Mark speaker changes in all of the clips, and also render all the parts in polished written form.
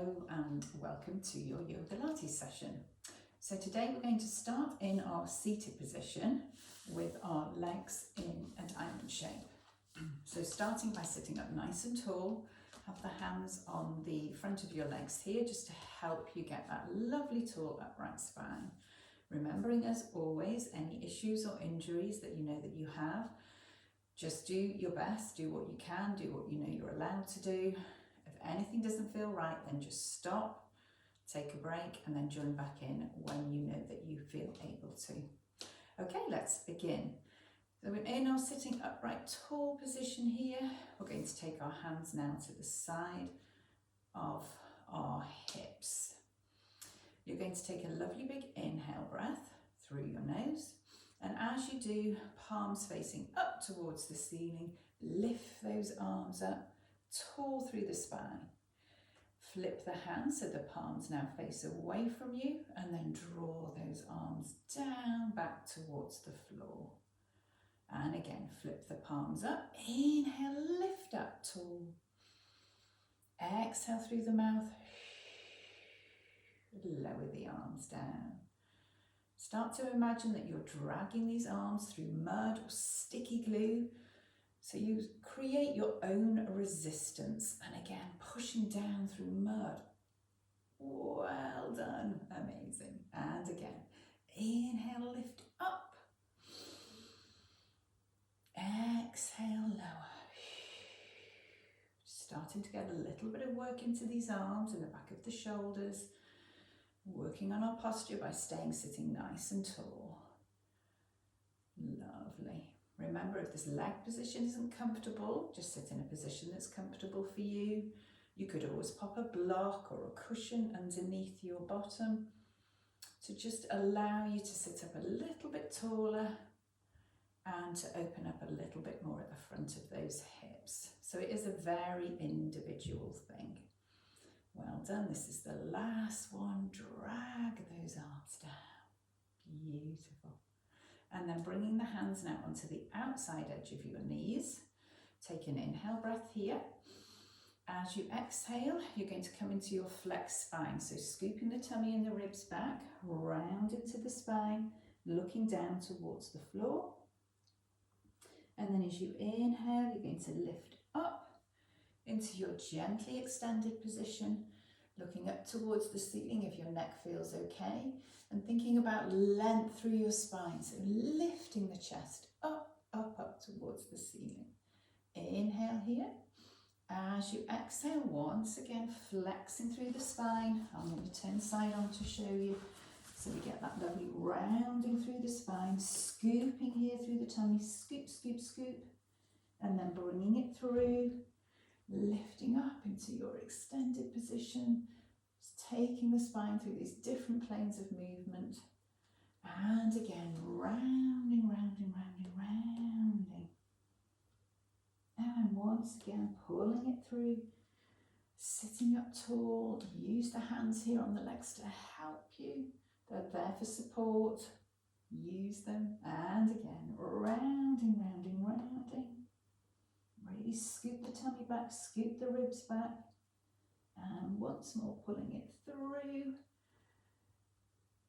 Speaker 1: Hello and welcome to your Yogalates session. So today we're going to start in our seated position with our legs in a diamond shape. So starting by sitting up nice and tall, have the hands on the front of your legs here just to help you get that lovely tall upright spine. Remembering as always, any issues or injuries that you know that you have, just do your best, do what you can, do what you know you're allowed to do. If anything doesn't feel right, then just stop, take a break, and then join back in when you know that you feel able to. Okay, let's begin. So we're in our sitting upright tall position here. We're going to take our hands now to the side of our hips. You're going to take a lovely big inhale breath through your nose. And as you do, palms facing up towards the ceiling, lift those arms up, tall through the spine. Flip the hands so the palms now face away from you, and then draw those arms down back towards the floor. And again, flip the palms up. Inhale, lift up tall. Exhale through the mouth. Lower the arms down. Start to imagine that you're dragging these arms through mud or sticky glue. So you create your own resistance. And again, pushing down through mud. Well done. Amazing. And again, inhale, lift up. Exhale, lower. Starting to get a little bit of work into these arms and the back of the shoulders. Working on our posture by staying sitting nice and tall. Lovely. Remember, if this leg position isn't comfortable, just sit in a position that's comfortable for you. You could always pop a block or a cushion underneath your bottom to just allow you to sit up a little bit taller and to open up a little bit more at the front of those hips. So it is a very individual thing. Well done. This is the last one. Drag those arms down. Beautiful. And then bringing the hands now onto the outside edge of your knees. Take an inhale breath here. As you exhale, you're going to come into your flexed spine. So scooping the tummy and the ribs back, round into the spine, looking down towards the floor. And then as you inhale, you're going to lift up into your gently extended position, looking up towards the ceiling if your neck feels okay, and thinking about length through your spine, so lifting the chest up, up, up towards the ceiling. Inhale here. As you exhale, once again, flexing through the spine. I'm going to turn side on to show you. So we get that lovely rounding through the spine, scooping here through the tummy, scoop, scoop, scoop, and then bringing it through. Lifting up into your extended position, just taking the spine through these different planes of movement. And again, rounding, rounding, rounding, rounding. And once again, pulling it through, sitting up tall. Use the hands here on the legs to help you. They're there for support. Use them. And again, rounding, rounding, rounding. Really scoop the tummy back, scoop the ribs back, and once more pulling it through,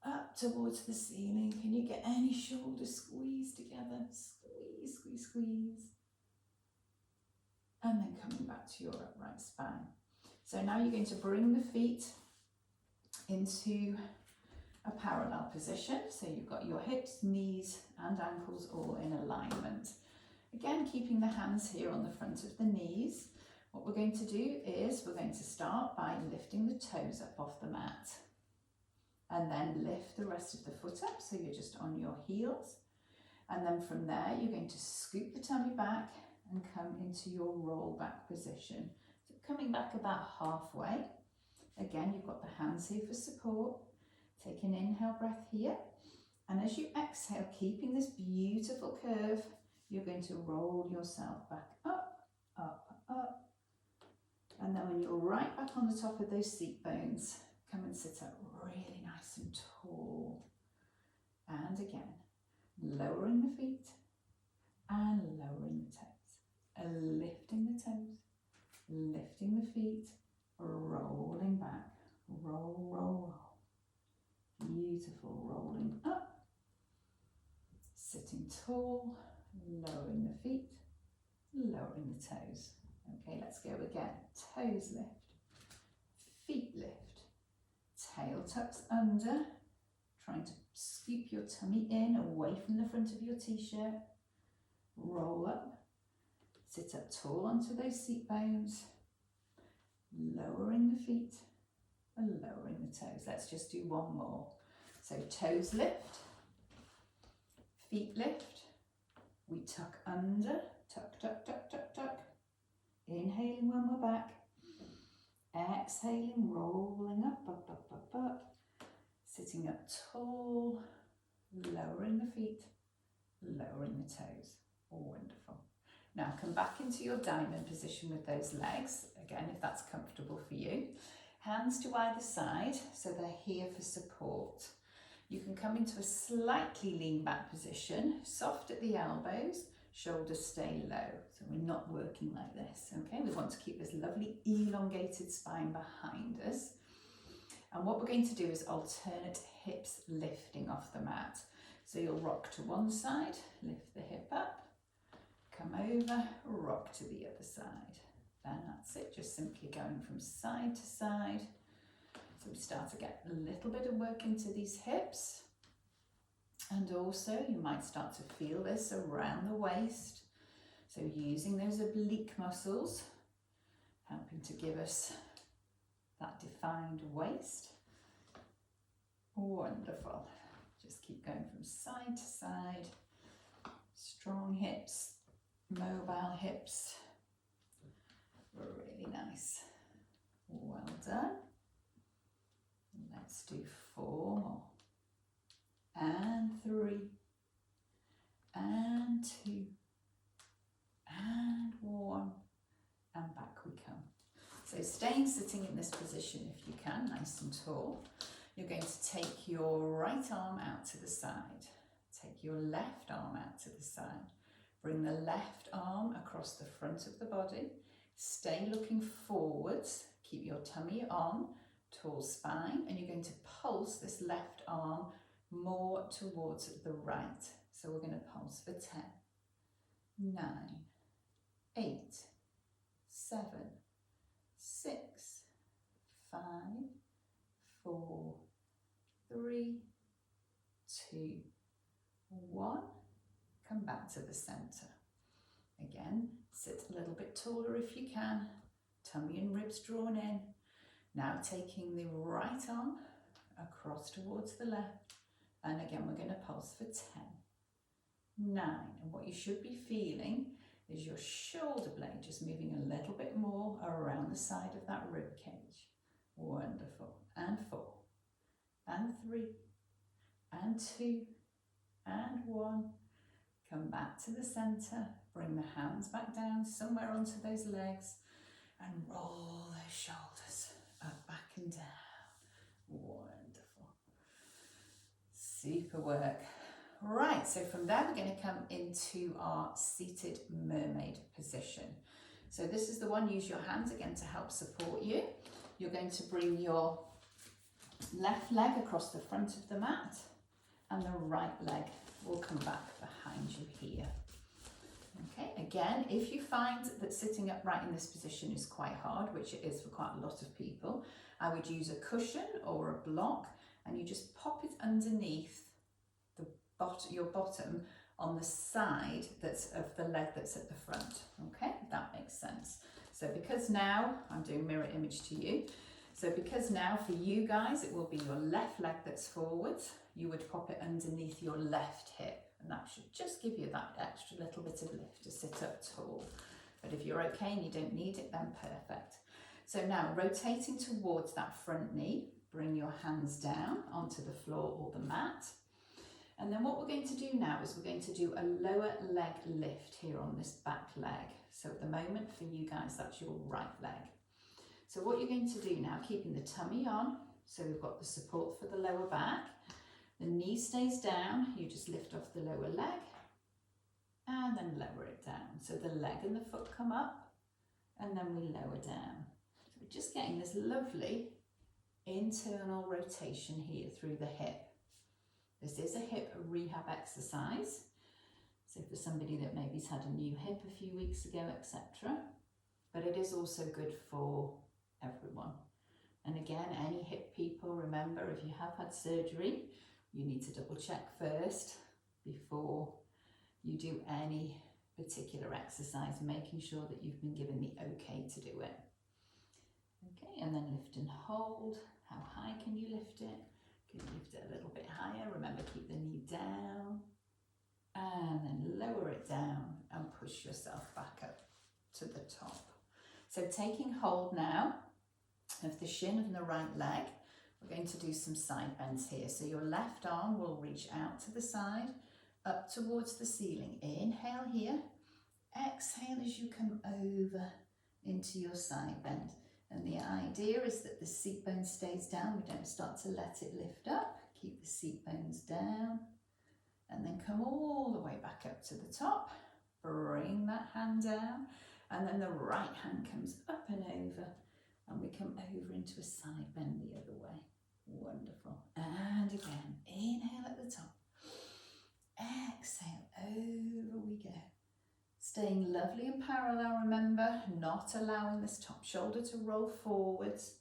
Speaker 1: up towards the ceiling. Can you get any shoulders squeezed together? Squeeze, squeeze, squeeze. And then coming back to your upright spine. So now you're going to bring the feet into a parallel position. So you've got your hips, knees, and ankles all in alignment. Again, keeping the hands here on the front of the knees. What we're going to do is we're going to start by lifting the toes up off the mat. And then lift the rest of the foot up so you're just on your heels. And then from there, you're going to scoop the tummy back and come into your roll back position. So coming back about halfway. Again, you've got the hands here for support. Take an inhale breath here. And as you exhale, keeping this beautiful curve, you're going to roll yourself back up, up, up. And then when you're right back on the top of those seat bones, come and sit up really nice and tall. And again, lowering the feet and lowering the toes. Lifting the toes, lifting the feet, rolling back. tall, lowering the feet, lowering the toes. Okay, let's go again. Toes lift, feet lift, tail tucks under, trying to scoop your tummy in away from the front of your t-shirt. Roll up, sit up tall onto those seat bones, lowering the feet and lowering the toes. Let's just do one more. So toes lift, feet lift, we tuck under, tuck, tuck, tuck, tuck, tuck. Inhaling when we're back, exhaling, rolling up, up, up, up, up. Sitting up tall, lowering the feet, lowering the toes. Wonderful. Now come back into your diamond position with those legs, again if that's comfortable for you. Hands to either side, so they're here for support. You can come into a slightly lean back position, soft at the elbows, shoulders stay low, so we're not working like this, okay? We want to keep this lovely elongated spine behind us. And what we're going to do is alternate hips lifting off the mat. So you'll rock to one side, lift the hip up, come over, rock to the other side. Then that's it, just simply going from side to side. So we start to get a little bit of work into these hips. And also you might start to feel this around the waist. So using those oblique muscles, helping to give us that defined waist. Wonderful. Just keep going from side to side. Strong hips, mobile hips. Really nice. Well done. Let's do 4 more. And 3. And 2. And 1. And back we come. So staying sitting in this position if you can, nice and tall. You're going to take your right arm out to the side. Take your left arm out to the side. Bring the left arm across the front of the body. Stay looking forwards. Keep your tummy on, tall spine, and you're going to pulse this left arm more towards the right. So we're going to pulse for 10, 9, 8, 7, 6, 5, 4, 3, 2, 1. Come back to the center. Again, sit a little bit taller if you can. Tummy and ribs drawn in. Now taking the right arm across towards the left. And again, we're going to pulse for 10, 9. And what you should be feeling is your shoulder blade just moving a little bit more around the side of that rib cage. Wonderful. And 4, and 3, and 2, and 1. Come back to the center. Bring the hands back down somewhere onto those legs and roll those shoulders up, back and down. Wonderful. Super work. Right, so from there we're going to come into our seated mermaid position. So this is the one, use your hands again to help support you. You're going to bring your left leg across the front of the mat and the right leg will come back behind you here. Okay, again, if you find that sitting upright in this position is quite hard, which it is for quite a lot of people, I would use a cushion or a block and you just pop it underneath the your bottom on the side that's of the leg that's at the front. Okay, that makes sense. So because now, I'm doing mirror image to you, so because now for you guys it will be your left leg that's forwards, you would pop it underneath your left hip. And that should just give you that extra little bit of lift to sit up tall. But if you're okay and you don't need it, then perfect. So now rotating towards that front knee, bring your hands down onto the floor or the mat. And then what we're going to do now is we're going to do a lower leg lift here on this back leg. So at the moment for you guys, that's your right leg. So what you're going to do now, keeping the tummy on, so we've got the support for the lower back. The knee stays down, you just lift off the lower leg and then lower it down. So the leg and the foot come up and then we lower down. So we're just getting this lovely internal rotation here through the hip. This is a hip rehab exercise. So for somebody that maybe's had a new hip a few weeks ago, etc. But it is also good for everyone. And again, any hip people, remember, if you have had surgery, you need to double check first before you do any particular exercise, making sure that you've been given the okay to do it. Okay, and then lift and hold. How high can you lift it? Can you lift it a little bit higher? Remember, keep the knee down. And then lower it down and push yourself back up to the top. So taking hold now of the shin of the right leg, we're going to do some side bends here. So your left arm will reach out to the side, up towards the ceiling. Inhale here. Exhale as you come over into your side bend. And the idea is that the seat bone stays down. We don't start to let it lift up. Keep the seat bones down. And then come all the way back up to the top. Bring that hand down. And then the right hand comes up and over. And we come over into a side bend the other way. Wonderful. And again, inhale at the top. Exhale, over we go. Staying lovely and parallel, remember, not allowing this top shoulder to roll forwards.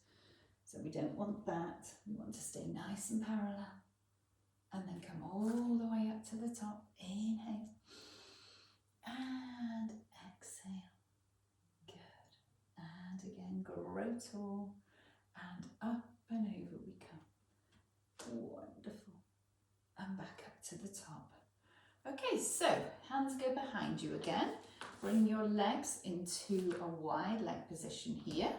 Speaker 1: So we don't want that. We want to stay nice and parallel. And then come all the way up to the top. Inhale. And exhale. Good. And again, grow tall. And up and over we come. Wonderful. And back up to the top. Okay, so hands go behind you again. Bring your legs into a wide leg position here.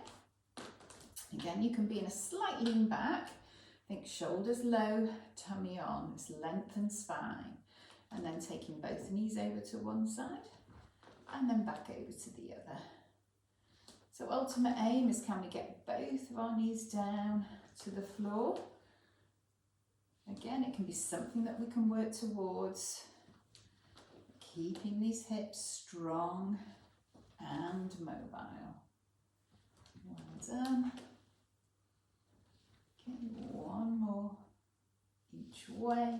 Speaker 1: Again, you can be in a slight lean back. Think shoulders low, tummy on. It's lengthen spine. And then taking both knees over to one side and then back over to the other. So ultimate aim is, can we get both of our knees down to the floor? Again, it can be something that we can work towards. Keeping these hips strong and mobile. Well done. Okay, one more each way.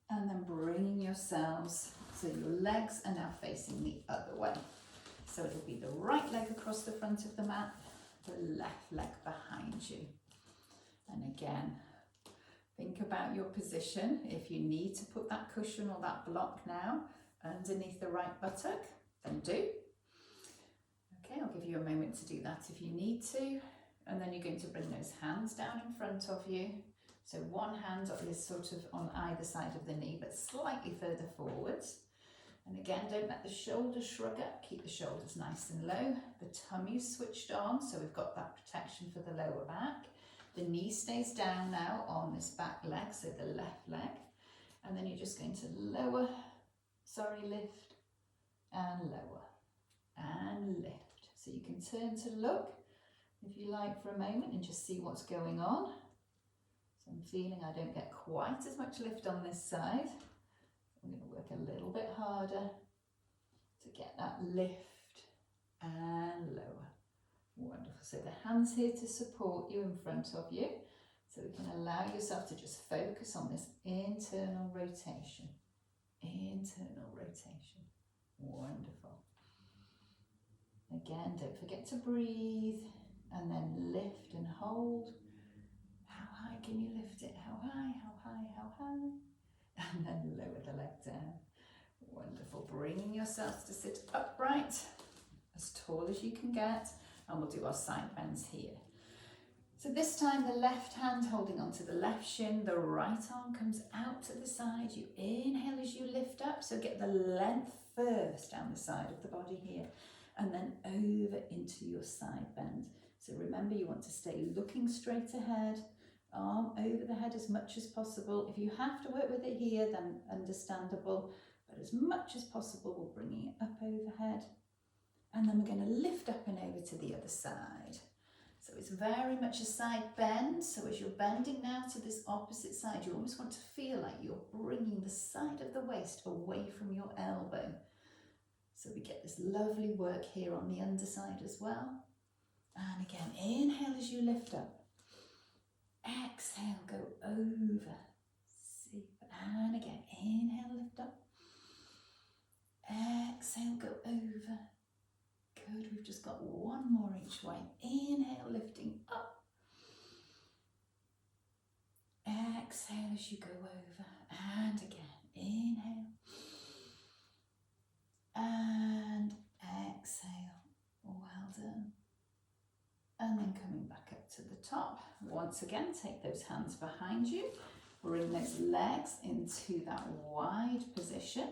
Speaker 1: And then bringing yourselves so your legs are now facing the other way. So it'll be the right leg across the front of the mat, the left leg behind you. And again, think about your position. If you need to put that cushion or that block now underneath the right buttock, then do. Okay, I'll give you a moment to do that if you need to. And then you're going to bring those hands down in front of you. So one hand is sort of on either side of the knee, but slightly further forwards. And again, don't let the shoulders shrug up. Keep the shoulders nice and low. The tummy's switched on, so we've got that protection for the lower back. The knee stays down now on this back leg, so the left leg. And then you're just going to lift and lower and lift. So you can turn to look, if you like, for a moment and just see what's going on. So I'm feeling I don't get quite as much lift on this side. I'm going to work a little bit harder to get that lift and lower. Wonderful. So the hands here to support you in front of you. So we can allow yourself to just focus on this internal rotation. Internal rotation. Wonderful. Again, don't forget to breathe and then lift and hold. How high can you lift it? How high, how high, how high? And then lower the leg down. Wonderful. Bringing yourself to sit upright, as tall as you can get. And we'll do our side bends here. So this time the left hand holding onto the left shin, the right arm comes out to the side. You inhale as you lift up, so get the length first down the side of the body here, and then over into your side bend. So remember, you want to stay looking straight ahead, arm over the head as much as possible. If you have to work with it here, then understandable, but as much as possible, we're bringing it up overhead. And then we're going to lift up and over to the other side. So it's very much a side bend. So as you're bending now to this opposite side, you almost want to feel like you're bringing the side of the waist away from your elbow. So we get this lovely work here on the underside as well. And again, inhale as you lift up. Exhale, go over. And again, inhale, lift up. Exhale, go over. Good, we've just got one more each way. Inhale, lifting up. Exhale as you go over. And again, inhale. And exhale. Well done. And then coming back up to the top. Once again, take those hands behind you. Bring those legs into that wide position.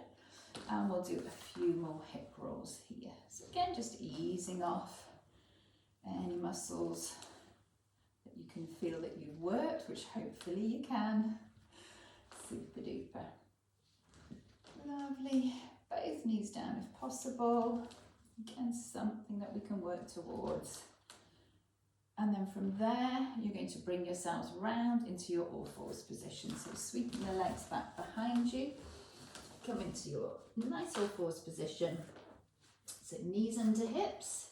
Speaker 1: And we'll do a few more hip rolls here. So again, just easing off any muscles that you can feel that you've worked, which hopefully you can. Super duper. Lovely. Both knees down if possible. Again, something that we can work towards. And then from there, you're going to bring yourselves round into your all fours position. So sweeping the legs back behind you. Come into your nice all fours position. So knees under hips,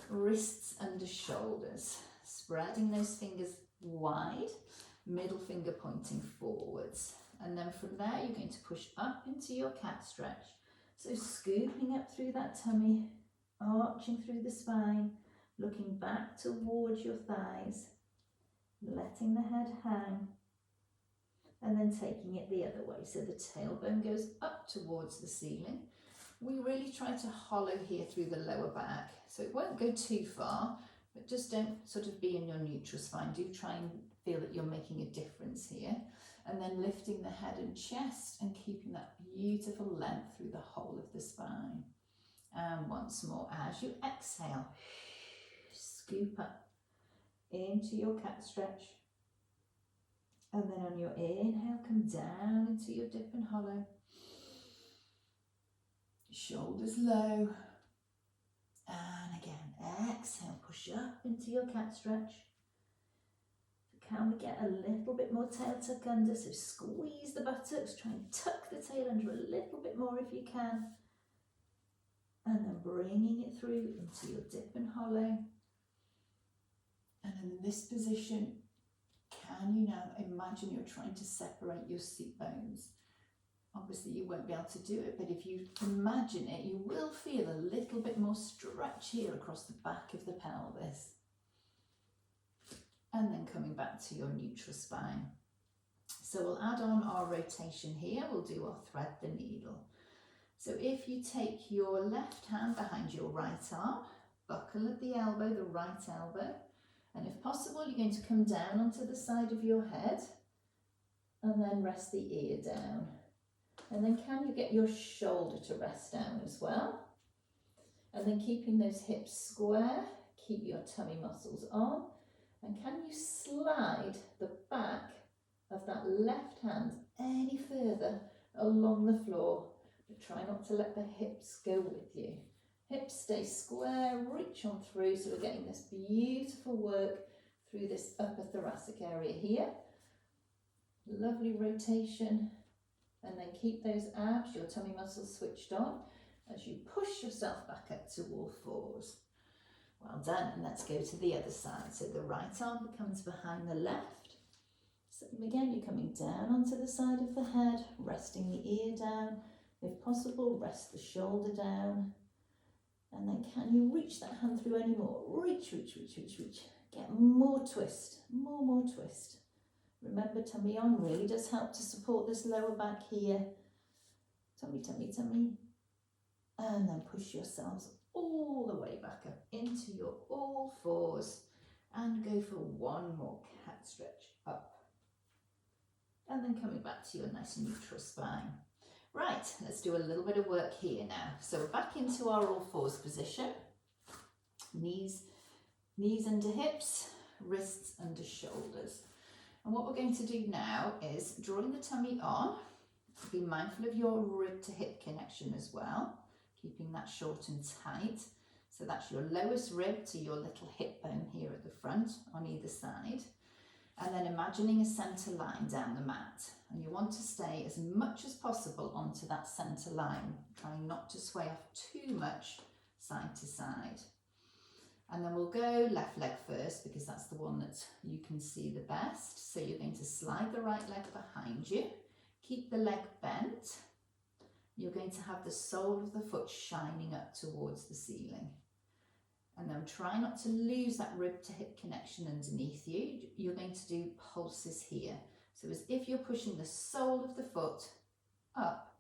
Speaker 1: wrists under shoulders. Spreading those fingers wide, middle finger pointing forwards. And then from there, you're going to push up into your cat stretch. So scooping up through that tummy, arching through the spine, looking back towards your thighs, letting the head hang, and then taking it the other way. So the tailbone goes up towards the ceiling. We really try to hollow here through the lower back. So it won't go too far, but just don't sort of be in your neutral spine. Do try and feel that you're making a difference here. And then lifting the head and chest and keeping that beautiful length through the whole of the spine. And once more, as you exhale, scoop up into your cat stretch. And then on your inhale, come down into your dip and hollow. Shoulders low. And again, exhale, push up into your cat stretch. Can we get a little bit more tail tuck under? So squeeze the buttocks, try and tuck the tail under a little bit more if you can. And then bringing it through into your dip and hollow. And in this position, can you now imagine you're trying to separate your seat bones? Obviously you won't be able to do it, but if you imagine it, you will feel a little bit more stretch here across the back of the pelvis. And then coming back to your neutral spine. So we'll add on our rotation here. We'll do our thread the needle. So if you take your left hand behind your right arm, buckle at the elbow, the right elbow, and if possible, you're going to come down onto the side of your head and then rest the ear down. And then can you get your shoulder to rest down as well? And then keeping those hips square, keep your tummy muscles on. And can you slide the back of that left hand any further along the floor? But try not to let the hips go with you. Hips stay square, reach on through, so we're getting this beautiful work through this upper thoracic area here. Lovely rotation. And then keep those abs, your tummy muscles switched on as you push yourself back up to all fours. Well done, and let's go to the other side. So the right arm becomes behind the left. So again, you're coming down onto the side of the head, resting the ear down. If possible, rest the shoulder down. And then can you reach that hand through any more? Reach, reach, reach, reach, reach. Get more twist, more twist. Remember, tummy on really does help to support this lower back here. Tummy, tummy, tummy. And then push yourselves all the way back up into your all fours and go for one more cat stretch up. And then coming back to your nice neutral spine. Right, let's do a little bit of work here now. So we're back into our all fours position. Knees under hips, wrists under shoulders. And what we're going to do now is drawing the tummy on. Be mindful of your rib to hip connection as well, keeping that short and tight. So that's your lowest rib to your little hip bone here at the front on either side. And then imagining a centre line down the mat. And you want to stay as much as possible onto that centre line, trying not to sway off too much side to side. And then we'll go left leg first because that's the one that you can see the best. So you're going to slide the right leg behind you, keep the leg bent, you're going to have the sole of the foot shining up towards the ceiling. And then try not to lose that rib to hip connection underneath you. You're going to do pulses here. So as if you're pushing the sole of the foot up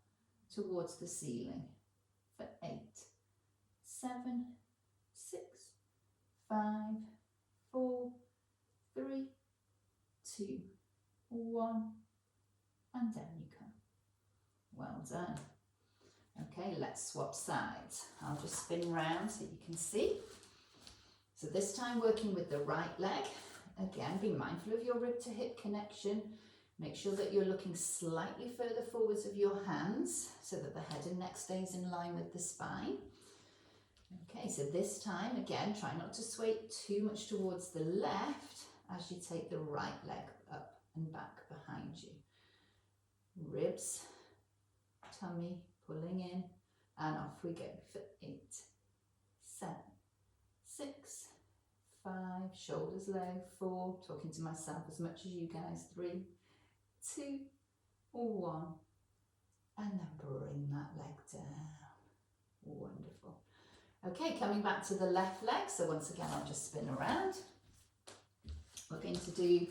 Speaker 1: towards the ceiling for 8, 7, 6, 5, 4, 3, 2, 1, and down you come. Well done. Okay, let's swap sides. I'll just spin round so you can see. So this time working with the right leg. Again, be mindful of your rib to hip connection. Make sure that you're looking slightly further forwards of your hands so that the head and neck stays in line with the spine. Okay, so this time, again, try not to sway too much towards the left as you take the right leg up and back behind you. Ribs, tummy, pulling in, and off we go for 8, 7, 6, 5, shoulders low, 4, talking to myself as much as you guys, 3, 2, 1, and then bring that leg down. Wonderful. Okay, coming back to the left leg, so once again I'll just spin around. We're going to do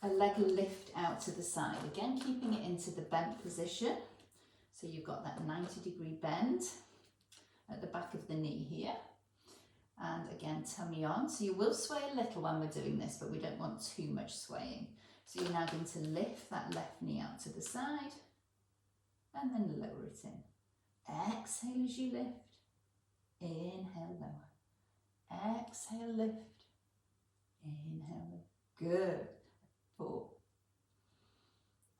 Speaker 1: a leg lift out to the side, again keeping it into the bent position. So you've got that 90-degree bend at the back of the knee here. And again, tummy on. So you will sway a little when we're doing this, but we don't want too much swaying. So you're now going to lift that left knee out to the side and then lower it in. Exhale as you lift. Inhale, lower. Exhale, lift. Inhale, lift. Good. 4.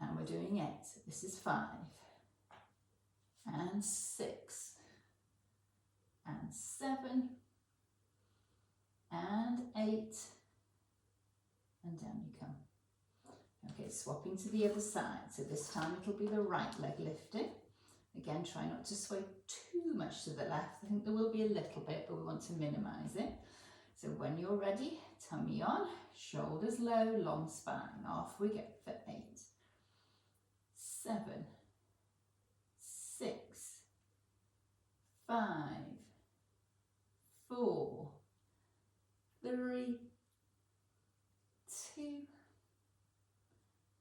Speaker 1: And we're doing 8. This is 5. And 6. And 7. And 8. And down you come. Okay, swapping to the other side. So this time it'll be the right leg lifting. Again, try not to sway too much to the left. I think there will be a little bit, but we want to minimize it. So when you're ready, tummy on, shoulders low, long spine. Off we go for 8, 7, 6, 5, 4, 3, 2,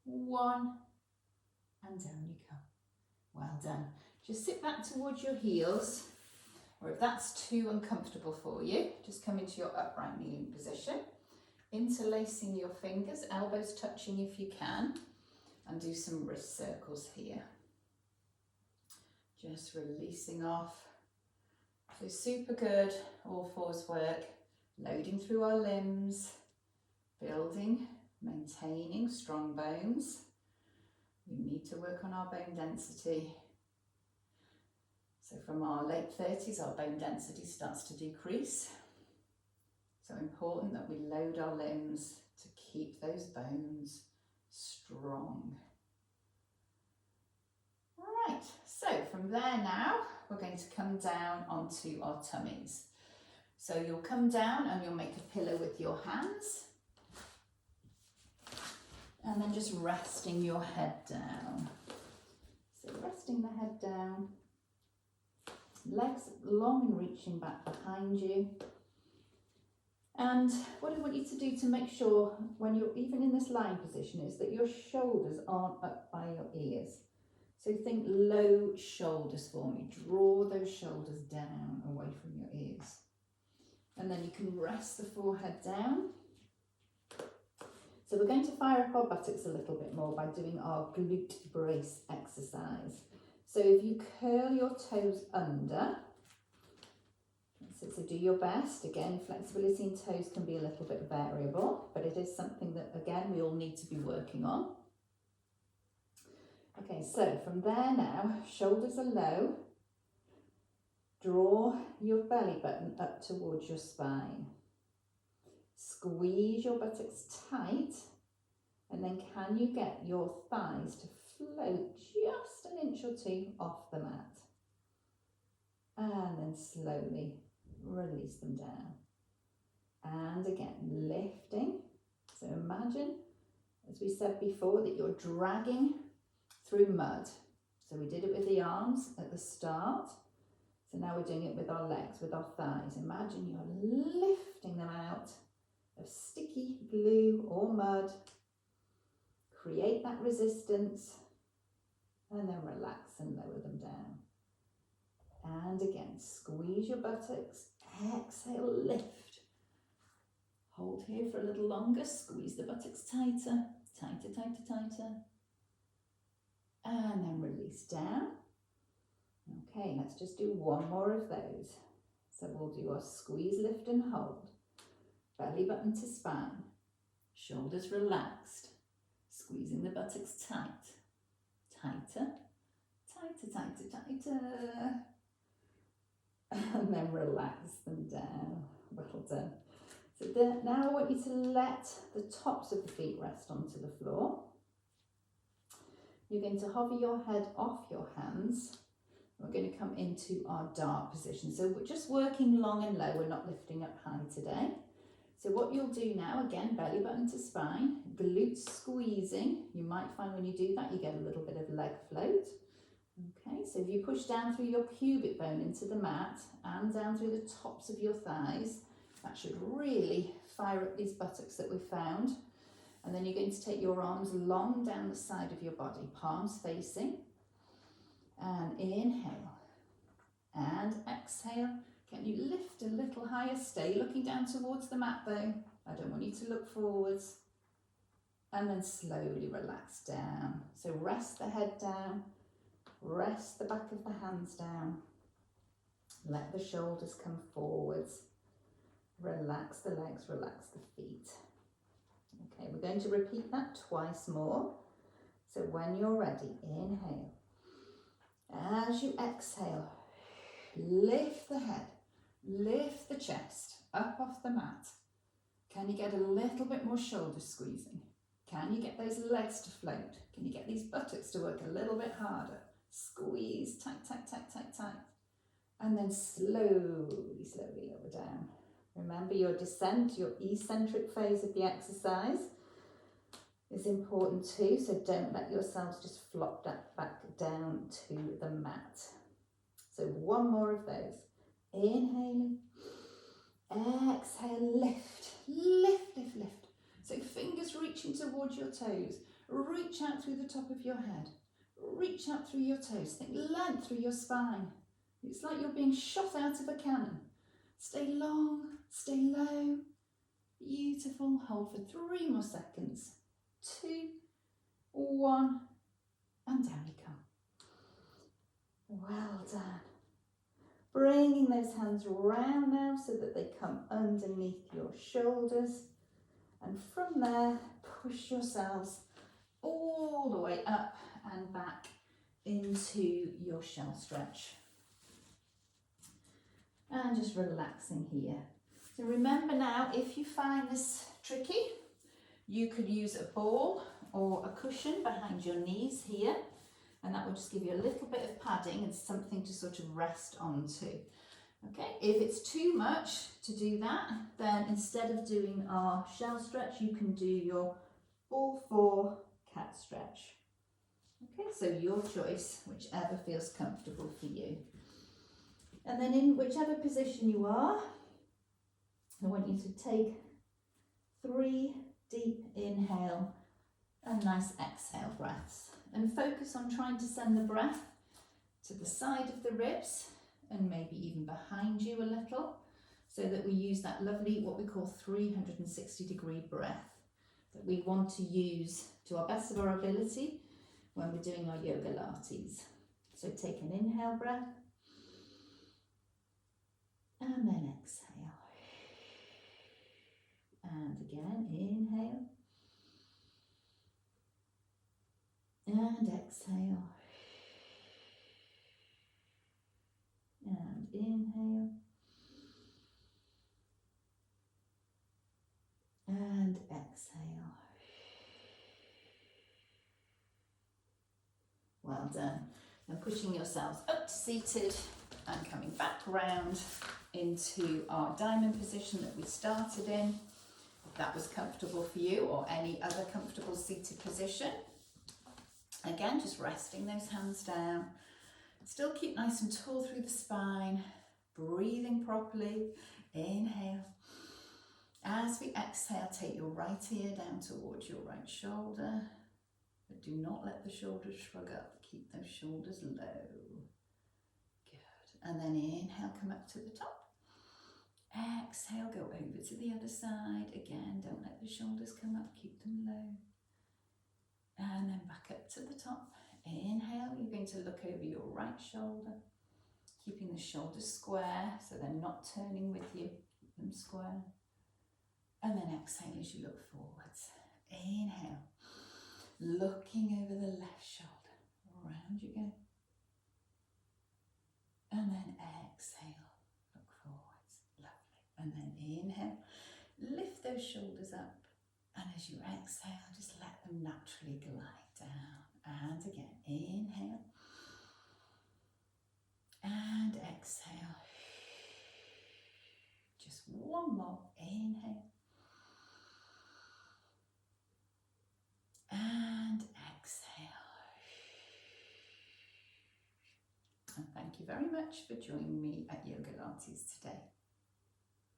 Speaker 1: 1, and down you come. Well done. Just sit back towards your heels, or if that's too uncomfortable for you, just come into your upright kneeling position, interlacing your fingers, elbows touching if you can, and do some wrist circles here. Just releasing off. So super good, all fours work, loading through our limbs, building, maintaining strong bones. We need to work on our bone density. So from our late 30s, our bone density starts to decrease. So important that we load our limbs to keep those bones strong. Right, so from there now, we're going to come down onto our tummies. So you'll come down and you'll make a pillow with your hands. And then just resting your head down. So resting the head down, legs long and reaching back behind you. And what I want you to do to make sure when you're even in this lying position is that your shoulders aren't up by your ears. So think low shoulders for me. Draw those shoulders down away from your ears. And then you can rest the forehead down. So we're going to fire up our buttocks a little bit more by doing our glute brace exercise. So if you curl your toes under, so do your best. Again, flexibility in toes can be a little bit variable, but it is something that, again, we all need to be working on. Okay, so from there now, shoulders are low. Draw your belly button up towards your spine. Squeeze your buttocks tight, and then can you get your thighs to float just an inch or two off the mat? And then slowly release them down. And again, lifting. So imagine, as we said before, that you're dragging through mud. So we did it with the arms at the start. So now we're doing it with our legs, with our thighs. Imagine you're lifting them out of sticky glue or mud. Create that resistance and then relax and lower them down. And again, squeeze your buttocks, exhale, lift. Hold here for a little longer, squeeze the buttocks tighter, tighter, tighter, tighter. And then release down. Okay, let's just do one more of those. So we'll do our squeeze, lift and hold. Belly button to spine, shoulders relaxed, squeezing the buttocks tight, tighter, tighter, tighter, tighter. And then relax them down. Well done. So now I want you to let the tops of the feet rest onto the floor. You're going to hover your head off your hands. We're going to come into our dart position. So we're just working long and low. We're not lifting up high today. So what you'll do now, again, belly button to spine, glutes squeezing. You might find when you do that, you get a little bit of leg float. Okay, so if you push down through your pubic bone into the mat and down through the tops of your thighs, that should really fire up these buttocks that we've found. And then you're going to take your arms long down the side of your body, palms facing. And inhale. And exhale. Can you lift a little higher? Stay looking down towards the mat though. I don't want you to look forwards. And then slowly relax down. So rest the head down. Rest the back of the hands down. Let the shoulders come forwards. Relax the legs, relax the feet. Okay, we're going to repeat that twice more. So when you're ready, inhale. As you exhale, lift the head, lift the chest up off the mat. Can you get a little bit more shoulder squeezing? Can you get those legs to float? Can you get these buttocks to work a little bit harder? Squeeze, tight, tight, tight, tight, tight. And then slowly, slowly lower down. Remember your descent, your eccentric phase of the exercise is important too, so don't let yourselves just flop that back down to the mat. So one more of those. Inhaling, exhale, lift, lift, lift, lift. So fingers reaching towards your toes. Reach out through the top of your head. Reach out through your toes. Think length through your spine. It's like you're being shot out of a cannon. Stay long, stay low. Beautiful. Hold for 3 more seconds. 2, 1, and down you come. Well done. Bringing those hands round now so that they come underneath your shoulders. And from there, push yourselves all the way up and back into your shell stretch. And just relaxing here. So remember now, if you find this tricky, you could use a ball or a cushion behind your knees here, and that will just give you a little bit of padding and something to sort of rest onto. Okay, if it's too much to do that, then instead of doing our shell stretch, you can do your all four cat stretch. Okay, so your choice, whichever feels comfortable for you. And then in whichever position you are, I want you to take 3 deep inhale and nice exhale breaths. And focus on trying to send the breath to the side of the ribs and maybe even behind you a little, so that we use that lovely, what we call 360-degree breath that we want to use to our best of our ability when we're doing our Yogalates. So take an inhale breath and then exhale. And again, inhale and exhale. And inhale and exhale. Well done. And pushing yourselves up to seated and coming back round into our diamond position that we started in. If that was comfortable for you, or any other comfortable seated position. Again, just resting those hands down. Still keep nice and tall through the spine. Breathing properly. Inhale. As we exhale, take your right ear down towards your right shoulder. But do not let the shoulders shrug up. Keep those shoulders low. Good. And then inhale, come up to the top. Exhale, go over to the other side. Again, don't let the shoulders come up. Keep them low. And then back up to the top. Inhale, you're going to look over your right shoulder, keeping the shoulders square so they're not turning with you. Keep them square. And then exhale as you look forwards. Inhale, looking over the left shoulder. Around you go. And then exhale, look forwards. Lovely. And then inhale, lift those shoulders up. And as you exhale, just let them naturally glide down. And again, inhale. And exhale. Just one more. Inhale. And exhale. And thank you very much for joining me at Yogalates today.